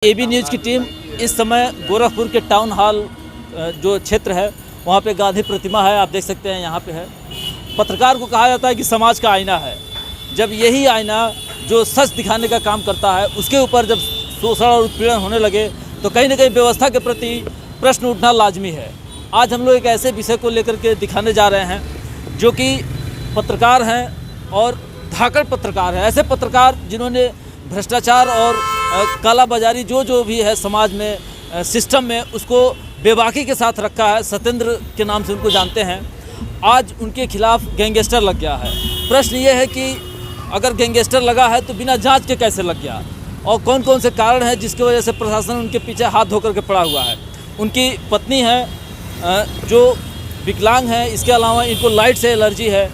AB news की team इस समय गोरखपुर के टाउन हॉल जो क्षेत्र है वहाँ पे गांधी प्रतिमा है, आप देख सकते हैं यहाँ पे है। पत्रकार को कहा जाता है कि समाज का आईना है। जब यही आईना जो सच दिखाने का काम करता है उसके ऊपर जब शोषण और उत्पीड़न होने लगे तो कहीं ना कहीं व्यवस्था के प्रति प्रश्न उठना लाजमी है। आज हम लोग एक ऐसे विषय को लेकर के दिखाने जा रहे हैं जो कि पत्रकार हैं और धाकड़ पत्रकार हैं, ऐसे पत्रकार जिन्होंने भ्रष्टाचार और काला बाजारी जो भी है समाज में सिस्टम में उसको बेबाकी के साथ रखा है। सत्येंद्र के नाम से उनको जानते हैं। आज उनके खिलाफ गैंगस्टर लग गया है। प्रश्न ये है कि अगर गैंगस्टर लगा है तो बिना जांच के कैसे लग गया और कौन कौन से कारण हैं जिसकी वजह से प्रशासन उनके पीछे हाथ धोकर के पड़ा हुआ है। उनकी पत्नी है जो विकलांग है, इसके अलावा इनको लाइट से एलर्जी है।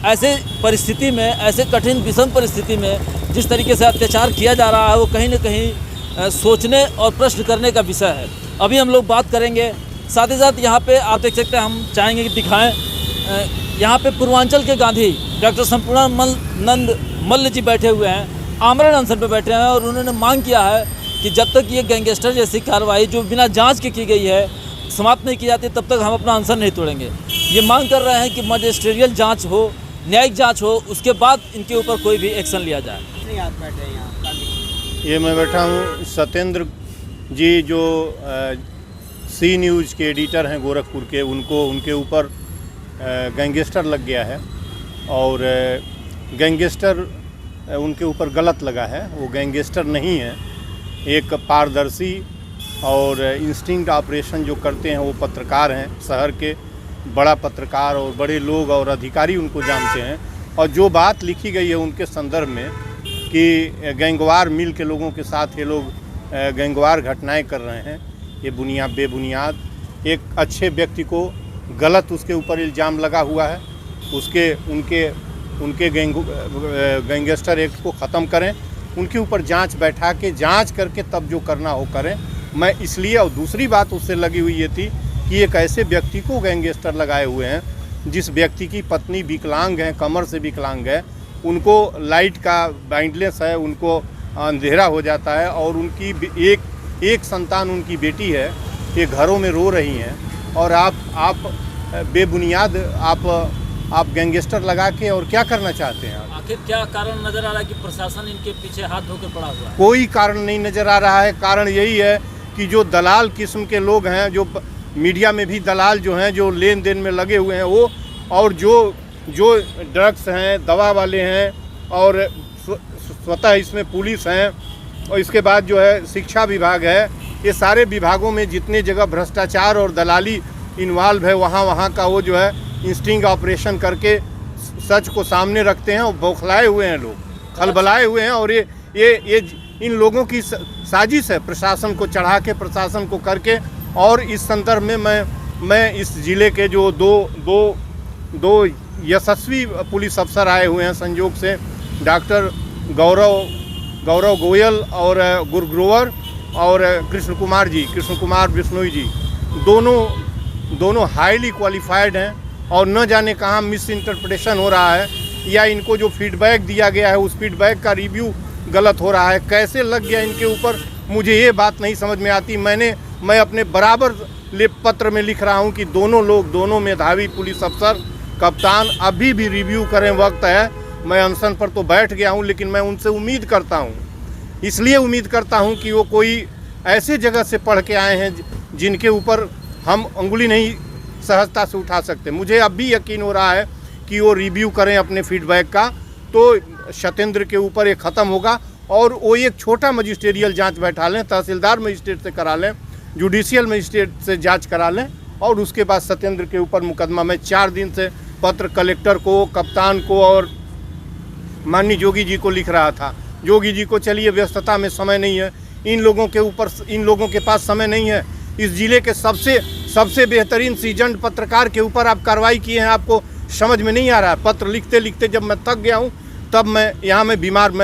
ऐसे परिस्थिति में, ऐसे कठिन विषम परिस्थिति में जिस तरीके से अत्याचार किया जा रहा है वो कहीं ना कहीं सोचने और प्रश्न करने का विषय है। अभी हम लोग बात करेंगे। साथ ही साथ यहाँ पे आप देख सकते हैं, हम चाहेंगे कि दिखाएं, यहाँ पे पूर्वांचल के गांधी डॉक्टर संपूर्णानंद मल्ल जी बैठे हुए हैं, आमरण अनशन पे बैठे हैं और उन्होंने मांग किया है कि जब तक ये गैंगस्टर जैसी कार्रवाई जो बिना जाँच के की गई है समाप्त नहीं की जाती तब तक हम अपना अनशन नहीं तोड़ेंगे। ये मांग कर रहे हैं कि मजिस्ट्रियल जाँच हो, न्यायिक जांच हो, उसके बाद इनके ऊपर कोई भी एक्शन लिया जाए। ये मैं बैठा हूँ सत्येंद्र जी जो सी न्यूज़ के एडिटर हैं गोरखपुर के, उनके ऊपर गैंगस्टर लग गया है और गैंगस्टर उनके ऊपर गलत लगा है। वो गैंगस्टर नहीं है, एक पारदर्शी और इंस्टिंक्ट ऑपरेशन जो करते हैं वो पत्रकार हैं। शहर के बड़ा पत्रकार और बड़े लोग और अधिकारी उनको जानते हैं। और जो बात लिखी गई है उनके संदर्भ में कि गैंगवार मिल के लोगों के साथ ये लोग गैंगवार घटनाएं कर रहे हैं, ये बेबुनियाद एक अच्छे व्यक्ति को गलत उसके ऊपर इल्ज़ाम लगा हुआ है। उनके गैंगस्टर एक्ट को ख़त्म करें, उनके ऊपर जांच बैठा के जांच करके तब जो करना हो करें। मैं इसलिए, और दूसरी बात उससे लगी हुई ये थी कि एक ऐसे व्यक्ति को गैंगस्टर लगाए हुए हैं जिस व्यक्ति की पत्नी विकलांग है, कमर से विकलांग है, उनको लाइट का ब्लाइंडनेस है, उनको अंधेरा हो जाता है और उनकी एक संतान उनकी बेटी है, ये घरों में रो रही हैं और आप बेबुनियाद आप गैंगस्टर लगा के और क्या करना चाहते हैं? आखिर क्या कारण नज़र आ रहा है कि प्रशासन इनके पीछे हाथ धोकर पड़ा हुआ है? कोई कारण नहीं नज़र आ रहा है। कारण यही है कि जो दलाल किस्म के लोग हैं, जो मीडिया में भी दलाल जो हैं, जो लेन देन में लगे हुए हैं वो, और जो ड्रग्स हैं, दवा वाले हैं और स्वतः इसमें पुलिस हैं और इसके बाद जो है शिक्षा विभाग है, ये सारे विभागों में जितने जगह भ्रष्टाचार और दलाली इन्वॉल्व है वहाँ का वो जो है इंस्टिंग ऑपरेशन करके सच को सामने रखते हैं और बौखलाए हुए हैं लोग, खलबलाए हुए हैं। और ये इन लोगों की साजिश है प्रशासन को चढ़ा के, प्रशासन को करके। और इस संदर्भ में मैं इस ज़िले के जो दो यशस्वी पुलिस अफसर आए हुए हैं संयोग से, डॉक्टर गौरव गोयल और गुरग्रोवर और कृष्ण कुमार बिश्नोई जी, दोनों हाईली क्वालिफाइड हैं और न जाने कहाँ मिस इंटरप्रिटेशन हो रहा है या इनको जो फीडबैक दिया गया है उस फीडबैक का रिव्यू गलत हो रहा है। कैसे लग गया इनके ऊपर, मुझे ये बात नहीं समझ में आती। मैं अपने बराबर पत्र में लिख रहा हूँ कि दोनों मेधावी पुलिस अफसर, कप्तान अभी भी रिव्यू करें, वक्त है। मैं अनशन पर तो बैठ गया हूँ लेकिन मैं उनसे उम्मीद करता हूँ, इसलिए उम्मीद करता हूँ कि वो कोई ऐसे जगह से पढ़ के आए हैं जिनके ऊपर हम उंगली नहीं सहजता से उठा सकते। मुझे अब भी यकीन हो रहा है कि वो रिव्यू करें अपने फीडबैक का, तो सत्येंद्र के ऊपर एक ख़त्म होगा और वो एक छोटा मजिस्ट्रियल जांच बैठा लें, तहसीलदार मजिस्ट्रेट से करा लें, जुडिशियल मजिस्ट्रेट से जांच करा लें और उसके बाद सत्येंद्र के ऊपर मुकदमा। मैं 4 दिन से पत्र कलेक्टर को, कप्तान को और माननीय जोगी जी को लिख रहा था। जोगी जी को चलिए व्यस्तता में समय नहीं है, इन लोगों के पास समय नहीं है। इस ज़िले के सबसे बेहतरीन सीजन्ड पत्रकार के ऊपर आप कार्रवाई किए हैं, आपको समझ में नहीं आ रहा है। पत्र लिखते लिखते जब मैं थक गया हूँ तब मैं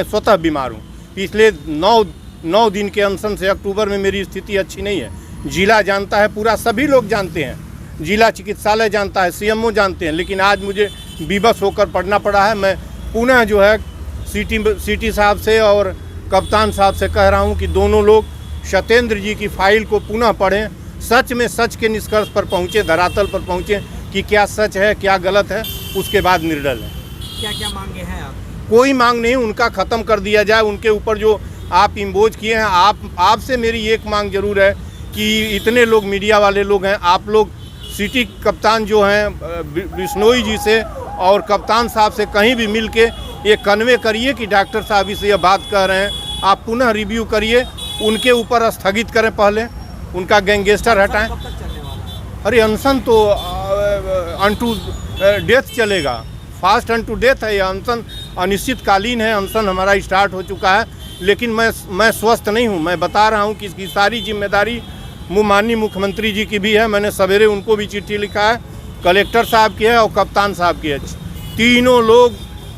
स्वतः बीमार हूँ। पिछले 9 दिन के अनशन से अक्टूबर में मेरी स्थिति अच्छी नहीं है। जिला जानता है, पूरा सभी लोग जानते हैं, जिला चिकित्सालय जानता है, सीएमओ जानते हैं, लेकिन आज मुझे विवश होकर पढ़ना पड़ा है। मैं पुनः जो है सीटी साहब से और कप्तान साहब से कह रहा हूं कि दोनों लोग सत्येंद्र जी की फाइल को पुनः पढ़ें, सच में सच के निष्कर्ष पर पहुँचे, धरातल पर पहुँचे कि क्या सच है क्या गलत है, उसके बाद निर्णय लें। क्या क्या मांगे हैं आप? कोई मांग नहीं, उनका ख़त्म कर दिया जाए। उनके ऊपर जो आप इम्पोज किए हैं, आपसे मेरी एक मांग जरूर है कि इतने लोग मीडिया वाले लोग हैं, आप लोग सिटी कप्तान जो हैं बिश्नोई जी से और कप्तान साहब से कहीं भी मिल के ये कन्वे करिए कि डॉक्टर साहब इसे ये बात कह रहे हैं, आप पुनः रिव्यू करिए, उनके ऊपर स्थगित करें, पहले उनका गैंगस्टर हटाएं। कब तक चलने वाला है? अरे अनशन तो अनटू डेथ चलेगा, फास्ट अनटू डेथ है। ये अनशन अनिश्चितकालीन है, अनशन हमारा स्टार्ट हो चुका है, लेकिन मैं स्वस्थ नहीं हूँ। मैं बता रहा हूँ कि इसकी सारी जिम्मेदारी माननीय मुख्यमंत्री जी की भी है। मैंने सवेरे उनको भी चिट्ठी लिखा है, कलेक्टर साहब की है और कप्तान साहब की है। तीनों लोग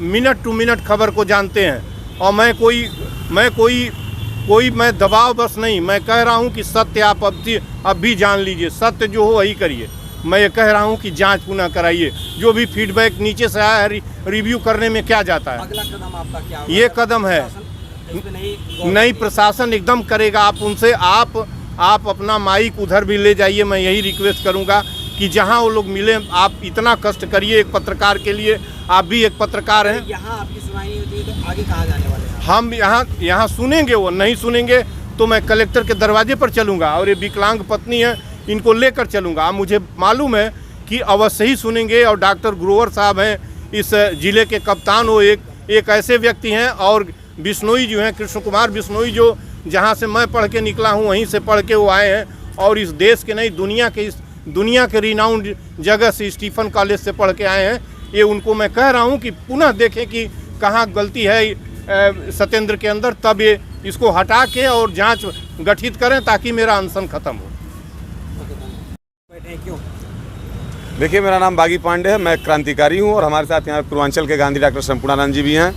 मिनट टू मिनट खबर को जानते हैं और मैं दबाव बस नहीं, मैं कह रहा हूँ कि सत्य आप अब भी जान लीजिए, सत्य जो हो वही करिए। मैं ये कह रहा हूँ कि जांच पुनः कराइए, जो भी फीडबैक नीचे से आया है रिव्यू करने में क्या जाता है। अगला कदम आपका क्या होगा? ये कदम है, नई प्रशासन एकदम करेगा। आप उनसे आप अपना माइक उधर भी ले जाइए। मैं यही रिक्वेस्ट करूंगा कि जहां वो लोग मिले, आप इतना कष्ट करिए एक पत्रकार के लिए, आप भी एक पत्रकार हैं। यहाँ आपकी सुनाई नहीं होती है तो आगे कहाँ जाने वाले हैं? हम यहाँ सुनेंगे, वो नहीं सुनेंगे तो मैं कलेक्टर के दरवाजे पर चलूँगा और ये विकलांग पत्नी है, इनको लेकर चलूँगा। मुझे मालूम है कि अवश्य ही सुनेंगे। और डॉक्टर ग्रोवर साहब हैं इस ज़िले के कप्तान, वो एक ऐसे व्यक्ति हैं। और बिश्नोई जो हैं, कृष्ण कुमार बिश्नोई, जो जहाँ से मैं पढ़ के निकला हूँ वहीं से पढ़ के वो आए हैं और इस देश के नहीं दुनिया के रिनाउंड जगह से स्टीफन कॉलेज से पढ़ के आए हैं। ये उनको मैं कह रहा हूँ कि पुनः देखें कि कहाँ गलती है सत्येंद्र के अंदर, तब ये इसको हटा के और जांच गठित करें ताकि मेरा अनशन खत्म हो। बैठे क्यों? देखिए, मेरा नाम बागी पांडे है, मैं क्रांतिकारी हूँ और हमारे साथ यहाँ पूर्वांचल के गांधी डॉक्टर संपूर्णानंद जी भी हैं।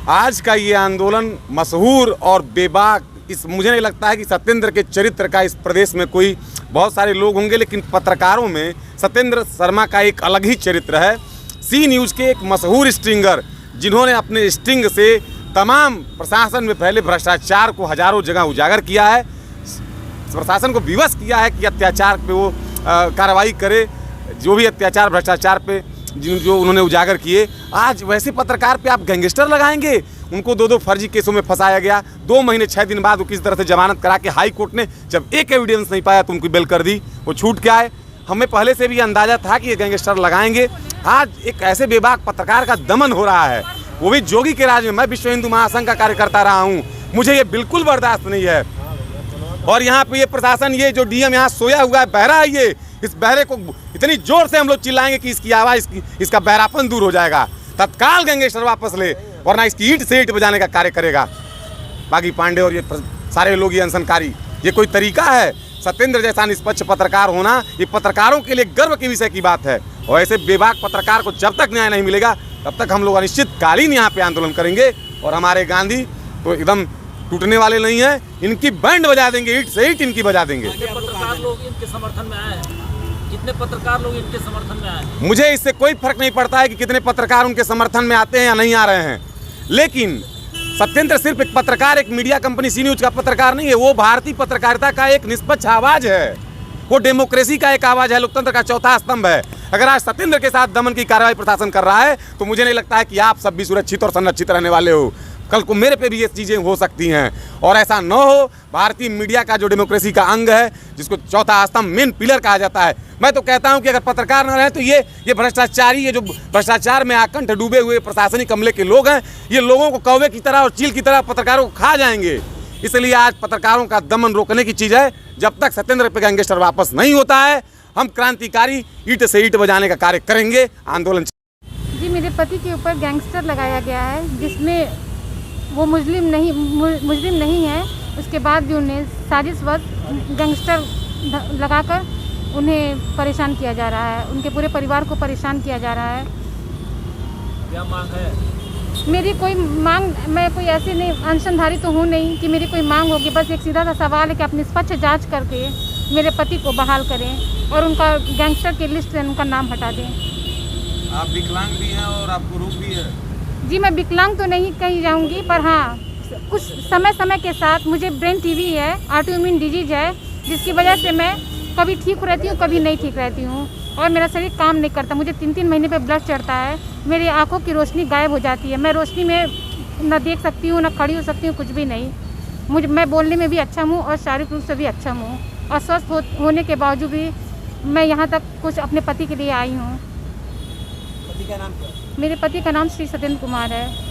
आज का ये आंदोलन मशहूर और बेबाक, मुझे नहीं लगता है कि सत्येंद्र के चरित्र का इस प्रदेश में कोई, बहुत सारे लोग होंगे लेकिन पत्रकारों में सत्येंद्र शर्मा का एक अलग ही चरित्र है। सी न्यूज़ के एक मशहूर स्ट्रिंगर, जिन्होंने अपने स्टिंग से तमाम प्रशासन में फैले भ्रष्टाचार को हजारों जगह उजागर किया है, प्रशासन को विवश किया है कि अत्याचार पे वो कार्रवाई करे, जो भी अत्याचार भ्रष्टाचार पे जो उन्होंने उजागर किए। आज वैसे पत्रकार पे आप गैंगस्टर लगाएंगे? उनको दो फर्जी केसों में फंसाया गया, 2 महीने 6 दिन बाद वो किस तरह से जमानत करा के हाई कोर्ट ने जब एक एविडेंस नहीं पाया तो उनको बेल कर दी, वो छूट के आए। हमें पहले से भी अंदाजा था कि ये गैंगस्टर लगाएंगे। आज एक ऐसे बेबाक पत्रकार का दमन हो रहा है, वो भी जोगी के राज में। मैं विश्व हिंदू महासंघ का कार्यकर्ता रहा हूँ, मुझे ये बिल्कुल बर्दाश्त नहीं है। और यहाँ पे ये प्रशासन, ये जो डीएम यहाँ सोया हुआ है, बहरा है, ये इस बहरे को इतनी जोर से हम लोग चिल्लाएंगे कि इसकी आवाज़, इसका बहरापन दूर हो जाएगा। तत्काल गैंगस्टर वापस ले, वरना इसकी ईंट से ईंट बजाने का कार्य करेगा बागी पांडे और ये सारे लोग, ये अनशनकारी। ये कोई तरीका है? सत्येंद्र जैसा निष्पक्ष पत्रकार होना ये पत्रकारों के लिए गर्व के विषय की बात है। और ऐसे बेबाक पत्रकार को जब तक न्याय नहीं मिलेगा तब तक हम लोग अनिश्चितकालीन यहाँ पे आंदोलन करेंगे। और हमारे गांधी तो एकदम टूटने वाले नहीं हैं, इनकी बैंड बजा देंगे, ईंट से ईंट इनकी बजा देंगे। पत्रकार लोग इनके समर्थन में आए हैं, कितने पत्रकार लोग इनके समर्थन में आए हैं? मुझे इससे कोई फर्क नहीं पड़ता है कि कितने पत्रकार उनके समर्थन में आते हैं या नहीं आ रहे हैं, लेकिन सत्येंद्र सिर्फ एक पत्रकार, एक मीडिया कंपनी सी न्यूज़ का पत्रकार नहीं है। वो भारतीय पत्रकारिता का एक निष्पक्ष आवाज़ है, वो डेमोक्रेसी का एक आवाज़ है, लोकतंत्र का चौथा स्तंभ है। अगर आज सत्येंद्र के साथ दमन की कार्रवाई प्रशासन कर रहा है तो मुझे नहीं लगता है कि आप सब भी सुरक्षित और संरक्षित रहने वाले हो। कल को मेरे पे भी ये चीज़ें हो सकती हैं और ऐसा न हो। भारतीय मीडिया का जो डेमोक्रेसी का अंग है, जिसको चौथा स्तंभ, मेन पिलर कहा जाता है, मैं तो कहता हूं कि अगर पत्रकार न रहे तो ये भ्रष्टाचारी, ये जो भ्रष्टाचार में आकंठ डूबे हुए प्रशासनिक अमले के लोग हैं, ये लोगों को कौवे की तरह और चील की तरह पत्रकारों को खा जाएंगे। इसलिए आज पत्रकारों का दमन रोकने की चीज़ है। जब तक सत्येंद्र पे गैंगस्टर वापस नहीं होता है, हम क्रांतिकारी ईंट से ईंट बजाने का कार्य करेंगे, आंदोलन। जी, मेरे पति के ऊपर गैंगस्टर लगाया गया है, जिसमें वो मुस्लिम नहीं है। उसके बाद भी उन्हें साजिशवश गैंगस्टर लगाकर उन्हें परेशान किया जा रहा है, उनके पूरे परिवार को परेशान किया जा रहा है। क्या मांग है? मेरी कोई मांग, मैं कोई ऐसी नहीं, अनशनधारी तो हूँ नहीं कि मेरी कोई मांग होगी। बस एक सीधा सा सवाल है कि आप निष्पक्ष जांच करके मेरे पति को बहाल करें और उनका गैंगस्टर की लिस्ट से उनका नाम हटा दें। आप विकलांग भी हैं और आपको रोग भी है? जी, मैं विकलांग तो नहीं कहीं जाऊंगी, पर हाँ कुछ समय के साथ मुझे ब्रेन टीवी है, ऑटोइम्यून डिजीज है, जिसकी वजह से मैं कभी ठीक रहती हूँ, कभी नहीं ठीक रहती हूँ और मेरा शरीर काम नहीं करता। मुझे 3-3 महीने पे ब्लड चढ़ता है, मेरी आंखों की रोशनी गायब हो जाती है, मैं रोशनी में न देख सकती हूँ, न खड़ी हो सकती हूँ, कुछ भी नहीं। मैं बोलने में भी अच्छा हूँ और शारीरिक रूप से भी अच्छा हूँ और स्वस्थ होने के बावजूद भी मैं यहाँ तक कुछ अपने पति के लिए आई हूँ। पति का नाम क्या है? मेरे पति का नाम श्री सत्येंद्र कुमार है।